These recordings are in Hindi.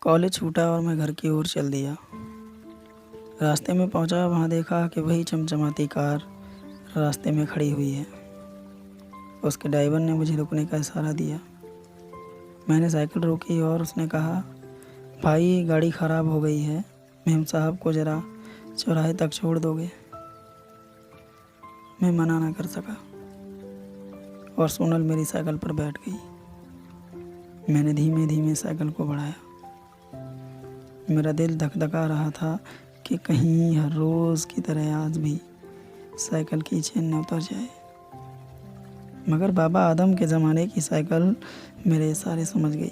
कॉलेज छूटा और मैं घर की ओर चल दिया। रास्ते में पहुंचा, वहां देखा कि वही चमचमाती कार रास्ते में खड़ी हुई है। उसके ड्राइवर ने मुझे रुकने का इशारा दिया। मैंने साइकिल रोकी और उसने कहा, भाई गाड़ी ख़राब हो गई है, मेम साहब को ज़रा चौराहे तक छोड़ दोगे? मैं मना ना कर सका और सोनल मेरी साइकिल पर बैठ गई। मैंने धीमे धीमे साइकिल को बढ़ाया। मेरा दिल धक-धका रहा था कि कहीं हर रोज़ की तरह आज भी साइकिल की चेन न उतर जाए। मगर बाबा आदम के ज़माने की साइकिल मेरे इशारे समझ गई।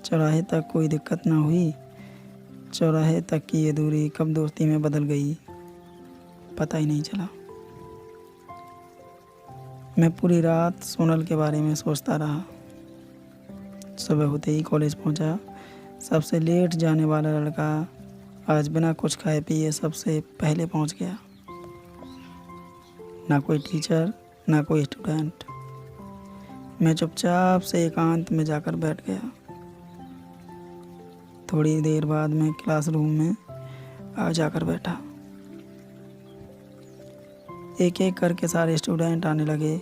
चौराहे तक कोई दिक्कत ना हुई। चौराहे तक की ये दूरी कब दोस्ती में बदल गई, पता ही नहीं चला। मैं पूरी रात सोनल के बारे में सोचता रहा। सुबह होते ही कॉलेज पहुंचा। सबसे लेट जाने वाला लड़का आज बिना कुछ खाए पिए सबसे पहले पहुंच गया। ना कोई टीचर, ना कोई स्टूडेंट। मैं चुपचाप से एकांत में जाकर बैठ गया। थोड़ी देर बाद मैं क्लासरूम में आ जाकर बैठा। एक एक करके सारे स्टूडेंट आने लगे।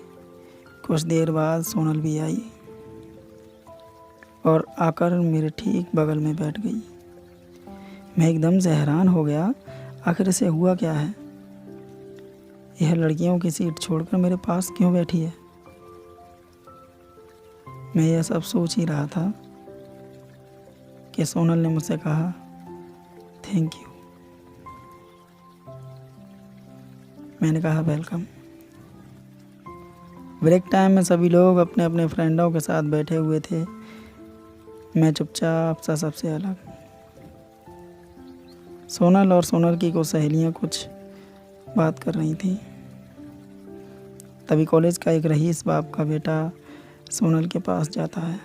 कुछ देर बाद सोनल भी आई और आकर मेरे ठीक बगल में बैठ गई। मैं एकदम से हैरान हो गया, आखिर इसे हुआ क्या है? यह लड़कियों की सीट छोड़कर मेरे पास क्यों बैठी है? मैं यह सब सोच ही रहा था कि सोनल ने मुझसे कहा, थैंक यू। मैंने कहा, वेलकम। ब्रेक टाइम में सभी लोग अपने अपने फ्रेंडों के साथ बैठे हुए थे। मैं चुपचाप सा सबसे अलग। सोनल और सोनल की कुछ सहेलियां कुछ बात कर रही थी। तभी कॉलेज का एक रईस बाप का बेटा सोनल के पास जाता है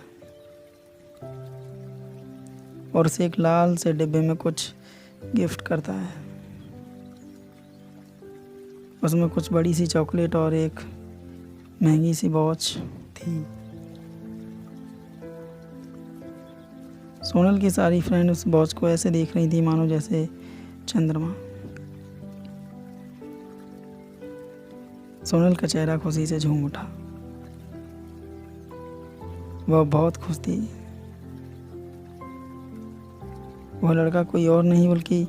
और उसे एक लाल से डिब्बे में कुछ गिफ्ट करता है। उसमें कुछ बड़ी सी चॉकलेट और एक महंगी सी वॉच थी। सोनल की सारी फ्रेंड उस वॉच को ऐसे देख रही थी मानो जैसे चंद्रमा। सोनल का चेहरा खुशी से झूम उठा। वह बहुत खुश थी। वह लड़का कोई और नहीं बल्कि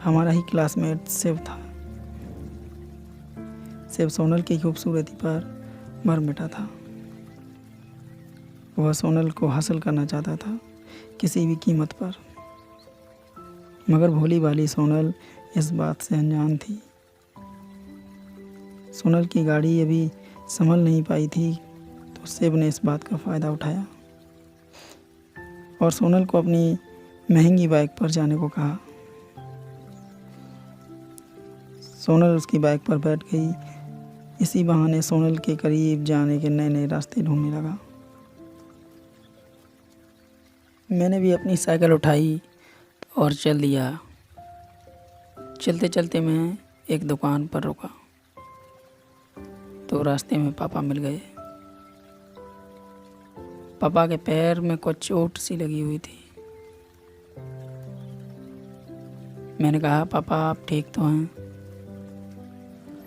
हमारा ही क्लासमेट शिव था। शिव सोनल की खूबसूरती पर मर मिटा था। वह सोनल को हासिल करना चाहता था किसी भी कीमत पर। मगर भोली भाली सोनल इस बात से अनजान थी। सोनल की गाड़ी अभी संभल नहीं पाई थी तो शिव ने इस बात का फ़ायदा उठाया और सोनल को अपनी महंगी बाइक पर जाने को कहा। सोनल उसकी बाइक पर बैठ गई। इसी बहाने सोनल के करीब जाने के नए नए रास्ते ढूंढने लगा। मैंने भी अपनी साइकिल उठाई और चल दिया। चलते चलते मैं एक दुकान पर रुका तो रास्ते में पापा मिल गए। पापा के पैर में कुछ चोट सी लगी हुई थी। मैंने कहा, पापा आप ठीक तो हैं?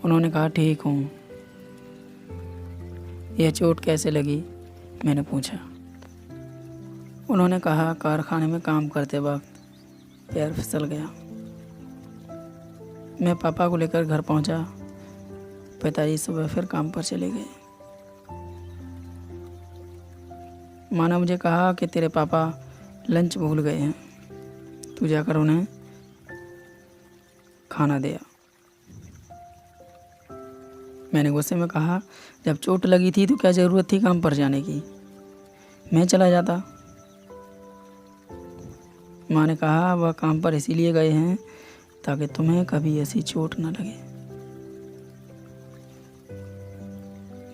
उन्होंने कहा, ठीक हूँ। यह चोट कैसे लगी? मैंने पूछा। उन्होंने कहा, कारखाने में काम करते वक्त पैर फिसल गया। मैं पापा को लेकर घर पहुंचा। पिताजी सुबह फिर काम पर चले गए। माँ ने मुझे कहा कि तेरे पापा लंच भूल गए हैं, तू जाकर उन्हें खाना दे आ। मैंने गुस्से में कहा, जब चोट लगी थी तो क्या ज़रूरत थी काम पर जाने की? मैं चला जाता। माँ ने कहा, वह काम पर इसीलिए गए हैं ताकि तुम्हें कभी ऐसी चोट न लगे।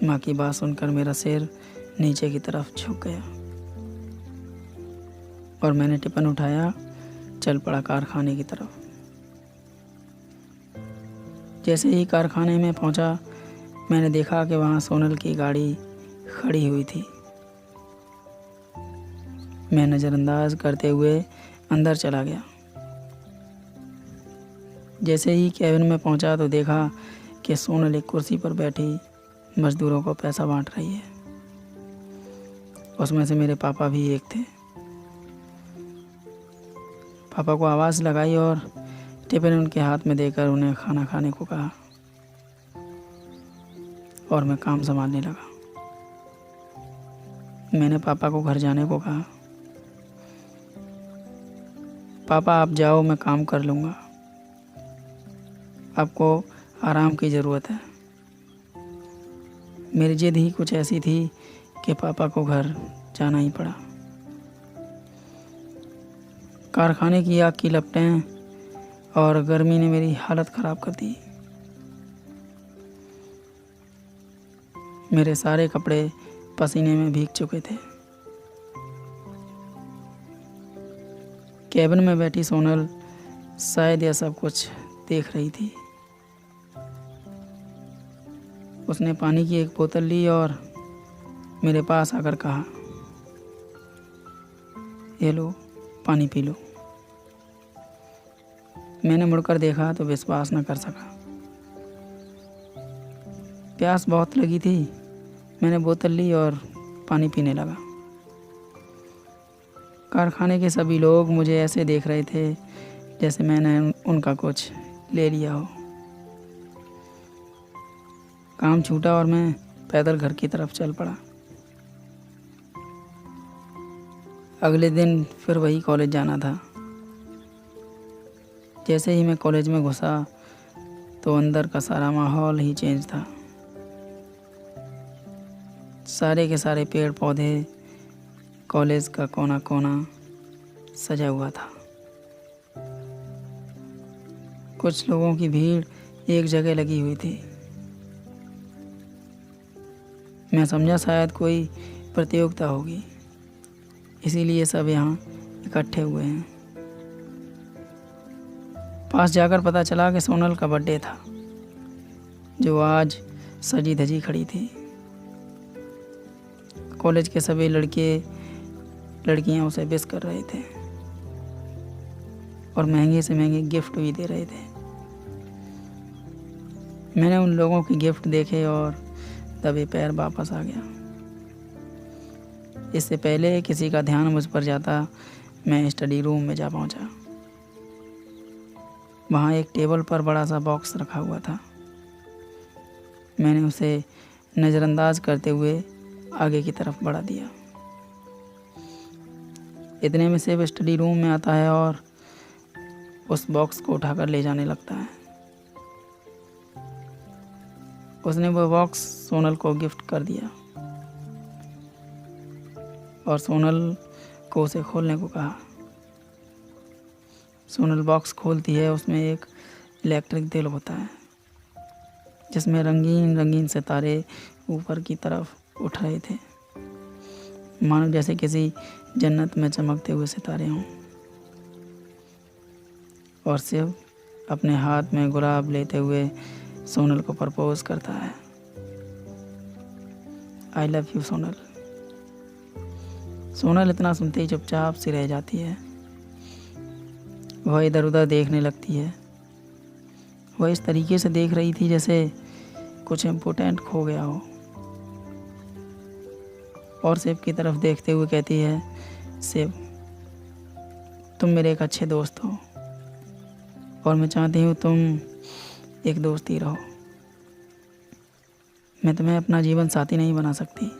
माँ की बात सुनकर मेरा सिर नीचे की तरफ झुक गया और मैंने टिफिन उठाया, चल पड़ा कारखाने की तरफ। जैसे ही कारखाने में पहुंचा, मैंने देखा कि वहाँ सोनल की गाड़ी खड़ी हुई थी। मैं नज़रअंदाज करते हुए अंदर चला गया। जैसे ही कैबिन में पहुंचा तो देखा कि सोनल एक कुर्सी पर बैठी मज़दूरों को पैसा बांट रही है। उसमें से मेरे पापा भी एक थे। पापा को आवाज़ लगाई और टिफ़िन उनके हाथ में देकर उन्हें खाना खाने को कहा और मैं काम संभालने लगा। मैंने पापा को घर जाने को कहा। पापा आप जाओ, मैं काम कर लूँगा, आपको आराम की ज़रूरत है। मेरी जिद ही कुछ ऐसी थी कि पापा को घर जाना ही पड़ा। कारखाने की आग की लपटें और गर्मी ने मेरी हालत ख़राब कर दी। मेरे सारे कपड़े पसीने में भीग चुके थे। कैबिन में बैठी सोनल शायद यह सब कुछ देख रही थी। उसने पानी की एक बोतल ली और मेरे पास आकर कहा, ये लो, पानी पी लो। मैंने मुड़कर देखा तो विश्वास न कर सका। प्यास बहुत लगी थी। मैंने बोतल ली और पानी पीने लगा। कारखाने के सभी लोग मुझे ऐसे देख रहे थे जैसे मैंने उनका कुछ ले लिया हो। काम छूटा और मैं पैदल घर की तरफ चल पड़ा। अगले दिन फिर वही कॉलेज जाना था। जैसे ही मैं कॉलेज में घुसा तो अंदर का सारा माहौल ही चेंज था। सारे के सारे पेड़ पौधे, कॉलेज का कोना कोना सजा हुआ था। कुछ लोगों की भीड़ एक जगह लगी हुई थी। मैं समझा शायद कोई प्रतियोगिता होगी, इसीलिए सब यहाँ इकट्ठे हुए हैं। पास जाकर पता चला कि सोनल का बर्थडे था, जो आज सजी धजी खड़ी थी। कॉलेज के सभी लड़के लड़कियां उसे विश कर रहे थे और महंगे से महंगे गिफ्ट भी दे रहे थे। मैंने उन लोगों के गिफ्ट देखे और दबे पैर वापस आ गया। इससे पहले किसी का ध्यान मुझ पर जाता, मैं स्टडी रूम में जा पहुंचा। वहाँ एक टेबल पर बड़ा सा बॉक्स रखा हुआ था। मैंने उसे नज़रअंदाज करते हुए आगे की तरफ बढ़ा दिया। इतने में सेब स्टडी रूम में आता है और उस बॉक्स को उठाकर ले जाने लगता है। उसने वो बॉक्स सोनल को गिफ्ट कर दिया और सोनल को उसे खोलने को कहा। सोनल बॉक्स खोलती है। उसमें एक इलेक्ट्रिक दिल होता है जिसमें रंगीन रंगीन सितारे ऊपर की तरफ उठ रहे थे, मानो जैसे किसी जन्नत में चमकते हुए सितारे हों। और शिव अपने हाथ में गुलाब लेते हुए सोनल को प्रपोज करता है। I love you Sonal. Sonal इतना सुनते ही चुपचाप सी रह जाती है। वह इधर उधर देखने लगती है। वह इस तरीके से देख रही थी जैसे कुछ इम्पोर्टेंट खो गया हो। और शिव की तरफ देखते हुए कहती है, शिव तुम मेरे एक अच्छे दोस्त हो और मैं चाहती हूँ तुम एक दोस्त ही रहो। मैं तुम्हें अपना जीवन साथी नहीं बना सकती।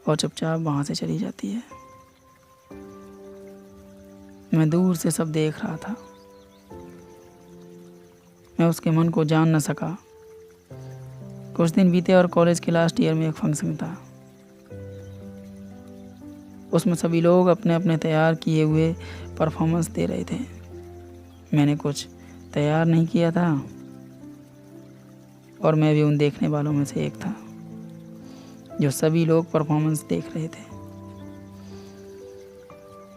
और चुपचाप वहाँ से चली जाती है। मैं दूर से सब देख रहा था। मैं उसके मन को जान न सका। कुछ दिन बीते और कॉलेज के लास्ट ईयर में एक फंक्शन था। उसमें सभी लोग अपने अपने तैयार किए हुए परफॉर्मेंस दे रहे थे। मैंने कुछ तैयार नहीं किया था और मैं भी उन देखने वालों में से एक था जो सभी लोग परफॉर्मेंस देख रहे थे।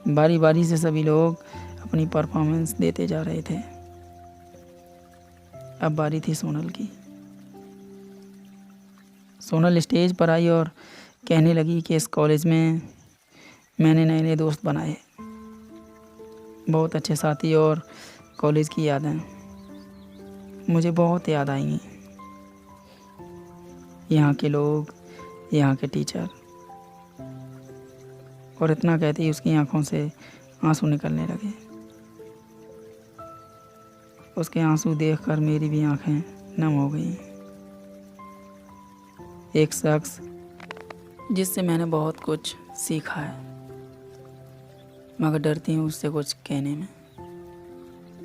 बारी बारी से सभी लोग अपनी परफॉर्मेंस देते जा रहे थे। अब बारी थी सोनल की। सोनल स्टेज पर आई और कहने लगी कि इस कॉलेज में मैंने नए नए दोस्त बनाए, बहुत अच्छे साथी, और कॉलेज की यादें मुझे बहुत याद आएंगी। यहाँ के लोग, यहाँ के टीचर, और इतना कहते ही उसकी आंखों से आंसू निकलने लगे। उसके आंसू देखकर मेरी भी आंखें नम हो गईं। एक शख्स जिससे मैंने बहुत कुछ सीखा है, मगर डरती हूँ उससे कुछ कहने में,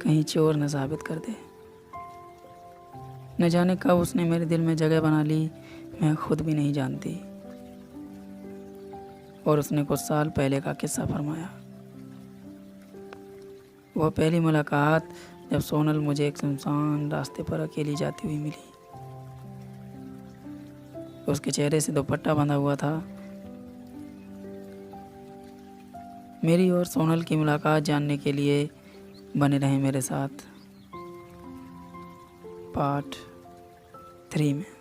कहीं चोर न साबित कर दे। न जाने कब उसने मेरे दिल में जगह बना ली, मैं खुद भी नहीं जानती। और उसने कुछ साल पहले का किस्सा फरमाया। वह पहली मुलाकात जब सोनल मुझे एक सुनसान रास्ते पर अकेली जाती हुई मिली। उसके चेहरे से दुपट्टा बंधा हुआ था। मेरी और सोनल की मुलाकात जानने के लिए बने रहें मेरे साथ पार्ट 3 में।